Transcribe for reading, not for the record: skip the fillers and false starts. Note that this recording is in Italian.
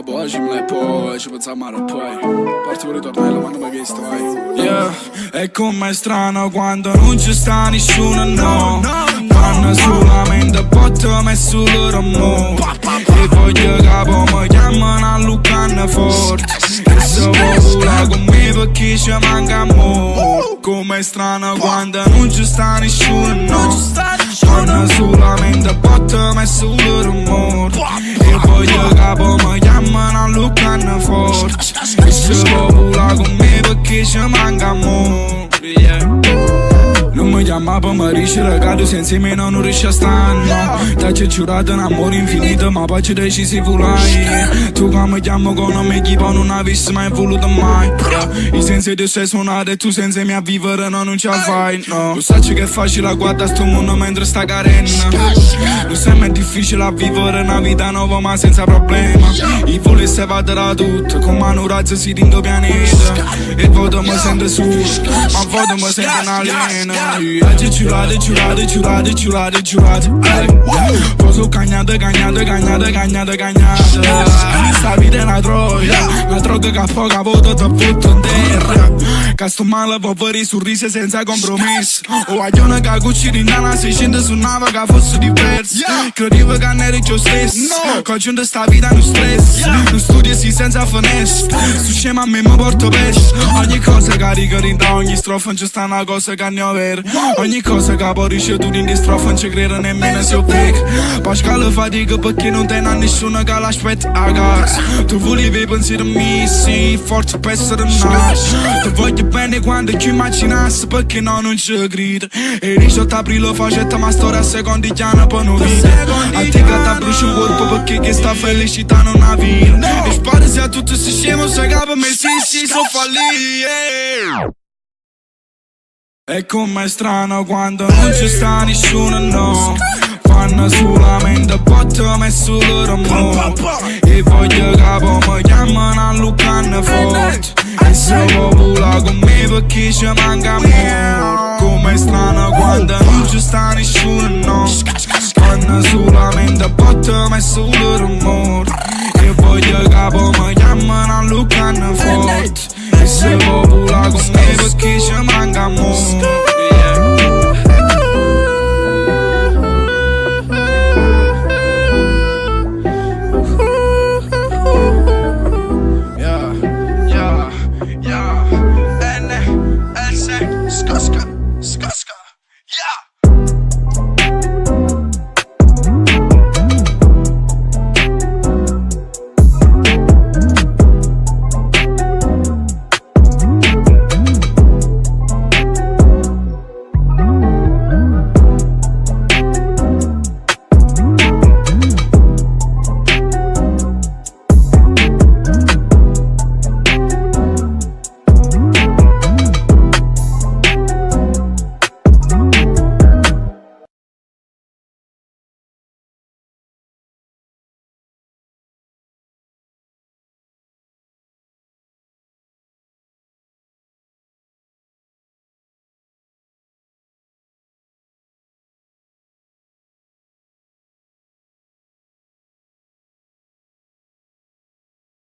poi ci pensiamo male poi parti con ritornello ma non mi chiesto vai. Yeah, è come strano quando non ci sta nessuno, no. Fanno solamente botte me sul rumore. E voglio capo mi chiamano a Lucanna forte. E se vuoi volare con me perché ci manca amore. Come strano quando non ci sta nessuno, no. Fanno solamente botte me sul rumore. E voglio capo mi chiamano a Lucanna forte. E se vuoi volare con me perché ci manca amore. Non mi chiama per Marisci, ragazzi, senza me non riesci a stare. Ti ho giurato un amore infinito, ma poi ci decisi volai. Tu che mi chiamo con un equipo non avessi mai voluto mai. I sensi di sei suonato e tu senza me a vivere non ce la fai, no. Lo sai che è facile a guardare sto mondo mentre sta carena. Lo sai ma è difficile a vivere una vita nuova ma senza problema. I voli se vado tutto, come un razzo si tinto pianeta. E voto mi sente solo, ma voto mi sente un alieno. Oggi giurate posso cagnate sta vita è una droga che fa capoto da butto in terra. Che sto male può avere sorrisi senza compromesso. O guaglione che cucci rindana 600 su nave che fosse diverso. Credevo che non eri io stesso, che aggiunto sta vita non stress. Non studio sì senza finesse, su scema a me mi porto pesso. Ogni cosa carica rinda, ogni strofa non ci sta una cosa che ne ho vera. Ogni cosa che poi ricevuto in di strofa non ci credo nemmeno se ho becco. Pascale fatica perché non te ne ha nessuno che l'aspetta a casa. Tu volevi pensare a me, sì, forse per essere nato. Ti voglio bene quando ci immaginassi perché no non ci credo. E il 18 aprile facetta ma storia a secondi chiana per non vivere. A te che ti bruci il corpo perché che sta felicità non ha vita. E sparo se a tutti si scemo se capo me sì, so fallire. E com'è strano quando non ci sta nessuno, no. Fanno solamente botte me sul rumore. E voglio capo mi chiamano a Lucanna forte. E se vuoi volare con me perché ci manca amore. Com'è strano quando non ci sta nessuno, no. Fanno solamente botte me sul rumore. E voglio capo mi chiamano a Lucanna forte. E se vuoi